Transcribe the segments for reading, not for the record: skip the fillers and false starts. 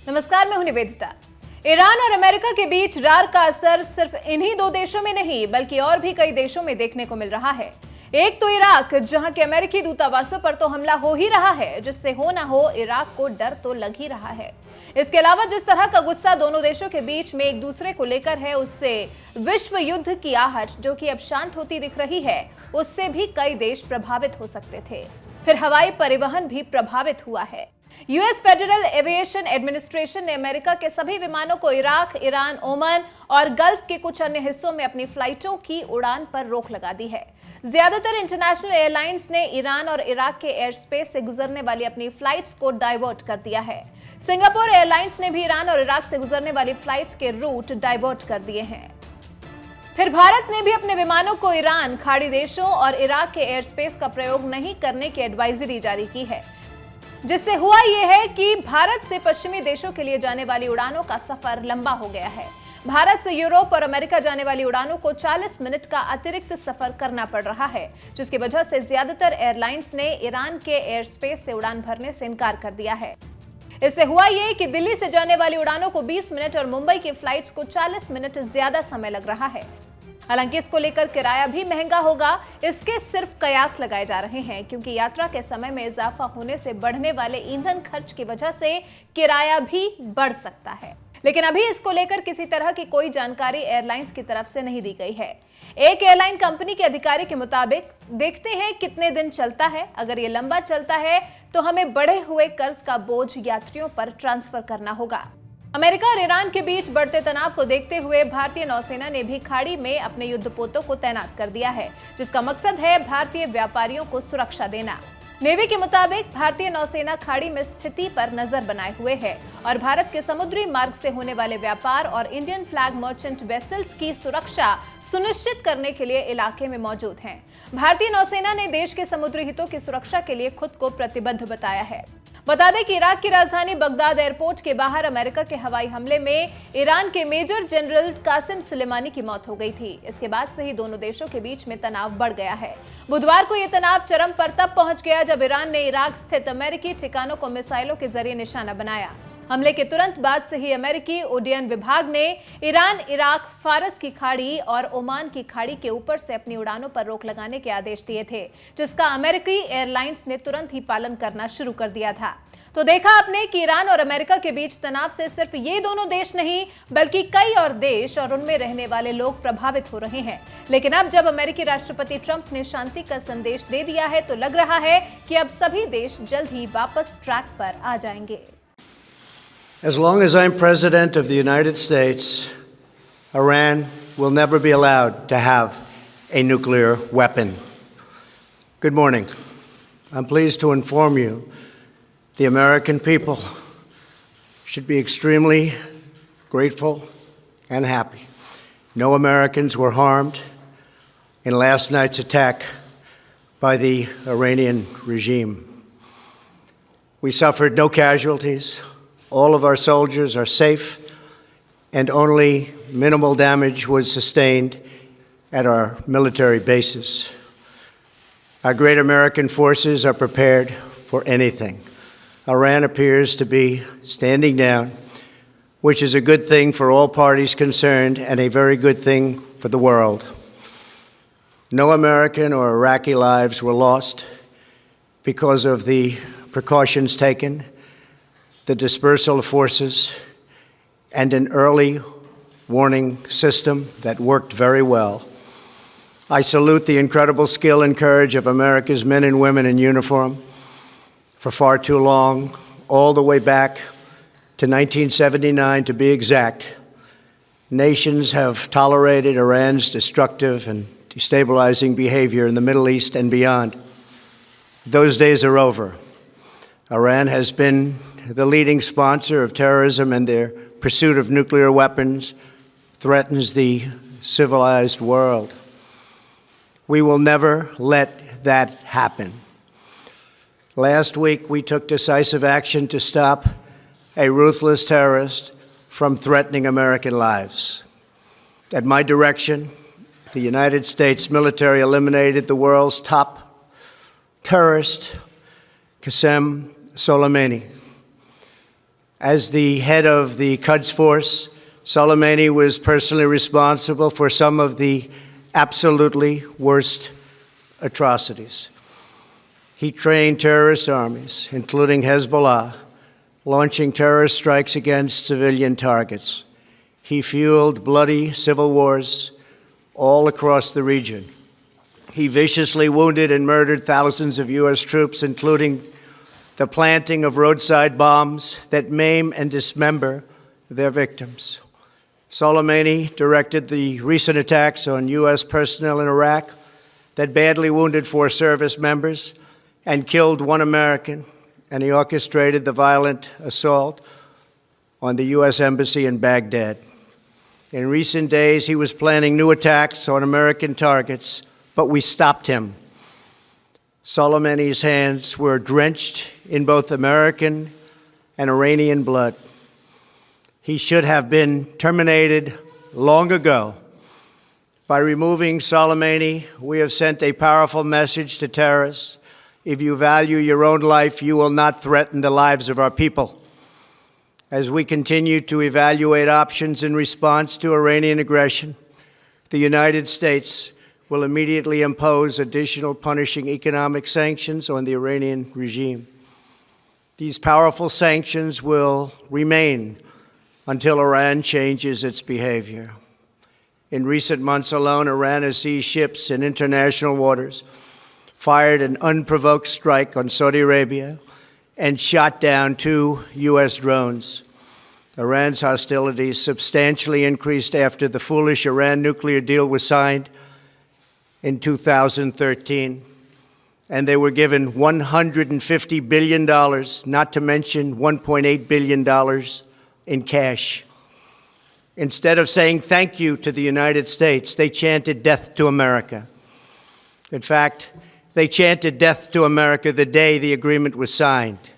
नमस्कार, मैं हूं निवेदिता। ईरान और अमेरिका के बीच रार का असर सिर्फ इन्हीं दो देशों में नहीं बल्कि और भी कई देशों में देखने को मिल रहा है। एक तो इराक, जहां के अमेरिकी दूतावासों पर तो हमला हो ही रहा है, जिससे हो ना हो इराक को डर तो लग ही रहा है। इसके अलावा जिस तरह का गुस्सा दोनों देशों के बीच में एक दूसरे को लेकर है, उससे विश्व युद्ध की आहट जो कि अब शांत होती दिख रही है, उससे भी कई देश प्रभावित हो सकते थे। फिर हवाई परिवहन भी प्रभावित हुआ है। यूएस फेडरल एविएशन एडमिनिस्ट्रेशन ने अमेरिका के सभी विमानों को इराक, ईरान, ओमान और गल्फ के कुछ अन्य हिस्सों में अपनी फ्लाइटों की उड़ान पर रोक लगा दी है। ज्यादातर इंटरनेशनल एयरलाइंस ने ईरान और इराक के एयर स्पेस से गुजरने वाली अपनी फ्लाइट्स को डाइवर्ट कर दिया है। सिंगापुर एयरलाइंस ने भी ईरान और इराक से गुजरने वाली फ्लाइट्स के रूट डाइवर्ट कर दिए हैं। फिर भारत ने भी अपने विमानों को ईरान, खाड़ी देशों और इराक के एयर स्पेस का प्रयोग नहीं करने की एडवाइजरी जारी की है, जिससे हुआ यह है कि भारत से पश्चिमी देशों के लिए जाने वाली उड़ानों का सफर लंबा हो गया है। भारत से यूरोप और अमेरिका जाने वाली उड़ानों को 40 मिनट का अतिरिक्त सफर करना पड़ रहा है, जिसकी वजह से ज्यादातर एयरलाइंस ने ईरान के एयर स्पेस से उड़ान भरने से इनकार कर दिया है। इससे हुआ यह कि दिल्ली से जाने वाली उड़ानों को 20 मिनट और मुंबई की फ्लाइट्स को 40 मिनट ज्यादा समय लग रहा है। हालांकि इसको लेकर किराया भी महंगा होगा, इसके सिर्फ कयास लगाए जा रहे हैं, क्योंकि यात्रा के समय में इजाफा होने से बढ़ने वाले ईंधन खर्च की वजह से किराया भी बढ़ सकता है। लेकिन अभी इसको लेकर किसी तरह की कोई जानकारी एयरलाइंस की तरफ से नहीं दी गई है। एक एयरलाइन कंपनी के अधिकारी के मुताबिक देखते हैं कितने दिन चलता है। अगर ये लंबा चलता है तो हमें बढ़े हुए कर्ज का बोझ यात्रियों पर ट्रांसफर करना होगा। अमेरिका और ईरान के बीच बढ़ते तनाव को देखते हुए भारतीय नौसेना ने भी खाड़ी में अपने युद्धपोतों को तैनात कर दिया है, जिसका मकसद है भारतीय व्यापारियों को सुरक्षा देना। नेवी के मुताबिक भारतीय नौसेना खाड़ी में स्थिति पर नजर बनाए हुए है और भारत के समुद्री मार्ग से होने वाले व्यापार और इंडियन फ्लैग मर्चेंट वेसल्स की सुरक्षा सुनिश्चित करने के लिए इलाके में मौजूद हैं। भारतीय नौसेना ने देश के समुद्री हितों की सुरक्षा के लिए खुद को प्रतिबद्ध बताया है। बता दें कि इराक की राजधानी बगदाद एयरपोर्ट के बाहर अमेरिका के हवाई हमले में ईरान के मेजर जनरल कासिम सुलेमानी की मौत हो गई थी। इसके बाद से ही दोनों देशों के बीच में तनाव बढ़ गया है। बुधवार को यह तनाव चरम पर तब पहुंच गया जब ईरान ने इराक स्थित अमेरिकी ठिकानों को मिसाइलों के जरिए निशाना बनाया। हमले के तुरंत बाद से ही अमेरिकी उड्डयन विभाग ने ईरान, इराक, फारस की खाड़ी और ओमान की खाड़ी के ऊपर से अपनी उड़ानों पर रोक लगाने के आदेश दिए थे, जिसका अमेरिकी एयरलाइंस ने तुरंत ही पालन करना शुरू कर दिया था। तो देखा आपने कि ईरान और अमेरिका के बीच तनाव से सिर्फ ये दोनों देश नहीं बल्कि कई और देश और उनमें रहने वाले लोग प्रभावित हो रहे हैं। लेकिन अब जब अमेरिकी राष्ट्रपति ट्रंप ने शांति का संदेश दे दिया है तो लग रहा है कि अब सभी देश जल्द ही वापस ट्रैक पर आ जाएंगे। As long as I'm President of the United States, Iran will never be allowed to have a nuclear weapon. Good morning. I'm pleased to inform you the American people should be extremely grateful and happy. No Americans were harmed in last night's attack by the Iranian regime. We suffered no casualties. All of our soldiers are safe, and only minimal damage was sustained at our military bases. Our great American forces are prepared for anything. Iran appears to be standing down, which is a good thing for all parties concerned and a very good thing for the world. No American or Iraqi lives were lost because of the precautions taken, the dispersal of forces, and an early warning system that worked very well. I salute the incredible skill and courage of America's men and women in uniform. For far too long, all the way back to 1979 to be exact, nations have tolerated Iran's destructive and destabilizing behavior in the Middle East and beyond. Those days are over. Iran has been the leading sponsor of terrorism, and their pursuit of nuclear weapons threatens the civilized world. We will never let that happen. Last week, we took decisive action to stop a ruthless terrorist from threatening American lives. At my direction, the United States military eliminated the world's top terrorist, Qasem Soleimani. As the head of the Quds Force, Soleimani was personally responsible for some of the absolutely worst atrocities. He trained terrorist armies, including Hezbollah, launching terrorist strikes against civilian targets. He fueled bloody civil wars all across the region. He viciously wounded and murdered thousands of U.S. troops, including the planting of roadside bombs that maim and dismember their victims. Soleimani directed the recent attacks on U.S. personnel in Iraq that badly wounded 4 service members and killed 1 American, and he orchestrated the violent assault on the U.S. Embassy in Baghdad. In recent days, he was planning new attacks on American targets, but we stopped him. Soleimani's hands were drenched in both American and Iranian blood. He should have been terminated long ago. By removing Soleimani, we have sent a powerful message to terrorists. If you value your own life, you will not threaten the lives of our people. As we continue to evaluate options in response to Iranian aggression, the United States will immediately impose additional punishing economic sanctions on the Iranian regime. These powerful sanctions will remain until Iran changes its behavior. In recent months alone, Iran has seized ships in international waters, fired an unprovoked strike on Saudi Arabia, and shot down 2 U.S. drones. Iran's hostilities substantially increased after the foolish Iran nuclear deal was signed in 2013, and they were given $150 billion, not to mention $1.8 billion in cash. Instead of saying thank you to the United States, they chanted death to America. In fact, they chanted death to America the day the agreement was signed.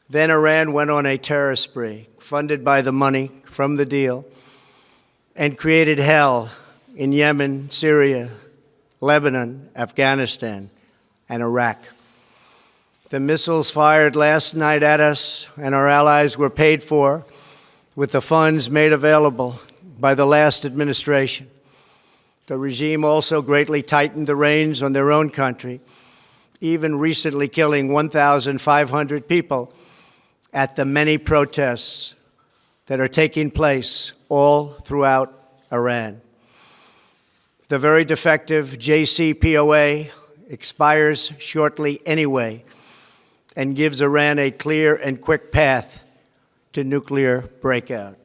Then Iran went on a terror spree, funded by the money from the deal, and created hell in Yemen, Syria, Lebanon, Afghanistan, and Iraq. The missiles fired last night at us and our allies were paid for with the funds made available by the last administration. The regime also greatly tightened the reins on their own country, even recently killing 1,500 people at the many protests that are taking place all throughout Iran. The very defective JCPOA expires shortly anyway and gives Iran a clear and quick path to nuclear breakout.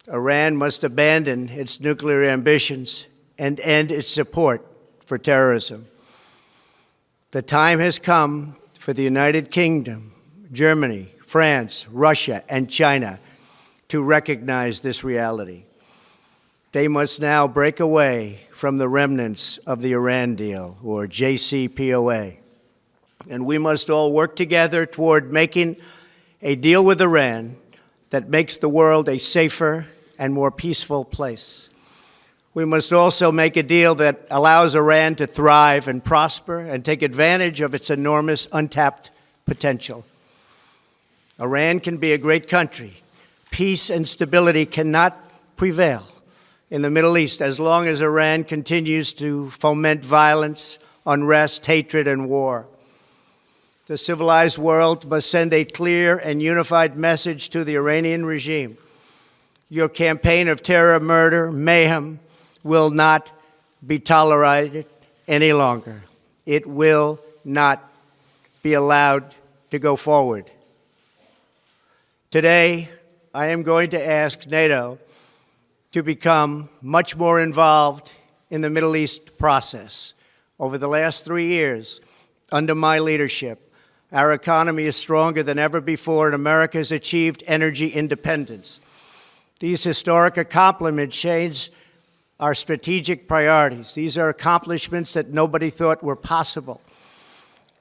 Iran must abandon its nuclear ambitions and end its support for terrorism. The time has come for the United Kingdom, Germany, France, Russia, and China to recognize this reality. They must now break away from the remnants of the Iran deal, or JCPOA. And we must all work together toward making a deal with Iran that makes the world a safer and more peaceful place. We must also make a deal that allows Iran to thrive and prosper and take advantage of its enormous untapped potential. Iran can be a great country. Peace and stability cannot prevail in the Middle East as long as Iran continues to foment violence, unrest, hatred, and war. The civilized world must send a clear and unified message to the Iranian regime. Your campaign of terror, murder, mayhem will not be tolerated any longer. It will not be allowed to go forward. Today, I am going to ask NATO to become much more involved in the Middle East process. Over the last 3 years, under my leadership, our economy is stronger than ever before, and America has achieved energy independence. These historic accomplishments change our strategic priorities. These are accomplishments that nobody thought were possible.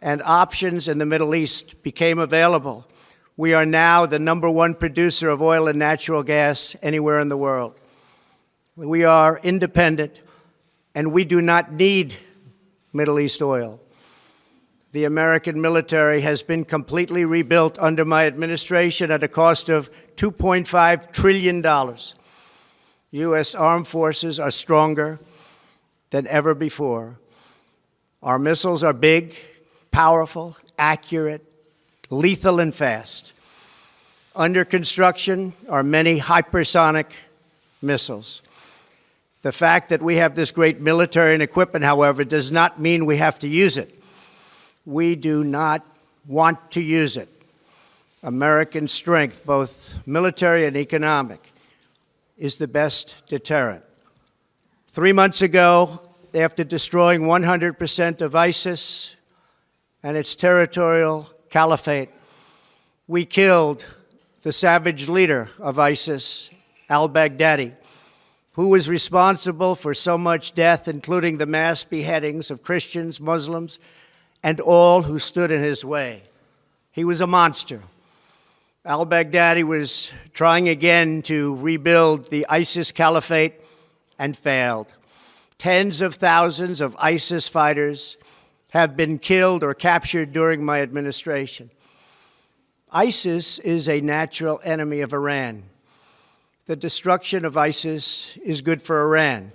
And options in the Middle East became available. We are now the #1 producer of oil and natural gas anywhere in the world. We are independent, and we do not need Middle East oil. the American military has been completely rebuilt under my administration at a cost of $2.5 trillion. U.S. armed forces are stronger than ever before. Our missiles are big, powerful, accurate, lethal, and fast. Under construction are many hypersonic missiles. The fact that we have this great military and equipment, however, does not mean we have to use it. We do not want to use it. American strength, both military and economic, is the best deterrent. 3 months ago, after destroying 100% of ISIS and its territorial caliphate, we killed the savage leader of ISIS, al-Baghdadi, who was responsible for so much death, including the mass beheadings of Christians, Muslims, and all who stood in his way. He was a monster. Al-Baghdadi was trying again to rebuild the ISIS caliphate and failed. Tens of thousands of ISIS fighters have been killed or captured during my administration. ISIS is a natural enemy of Iran. The destruction of ISIS is good for Iran,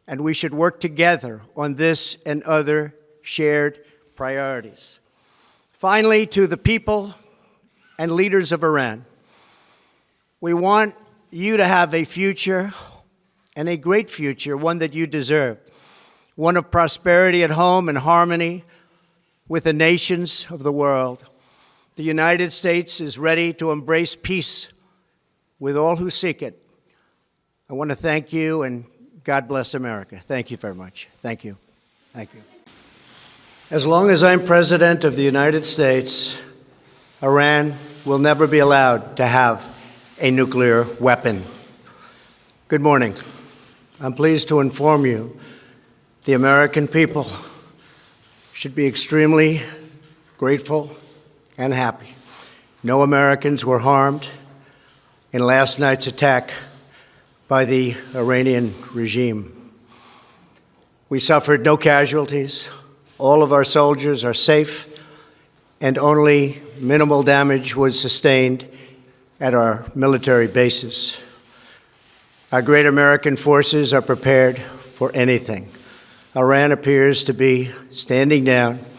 and we should work together on this and other shared priorities. Finally, to the people and leaders of Iran, we want you to have a future, and a great future, one that you deserve, one of prosperity at home and harmony with the nations of the world. The United States is ready to embrace peace with all who seek it. I want to thank you, and God bless America. Thank you very much. Thank you. Thank you. As long as I'm President of the United States, Iran will never be allowed to have a nuclear weapon. Good morning. I'm pleased to inform you the American people should be extremely grateful and happy. No Americans were harmed in last night's attack by the Iranian regime. We suffered no casualties. All of our soldiers are safe, and only minimal damage was sustained at our military bases. Our great American forces are prepared for anything. Iran appears to be standing down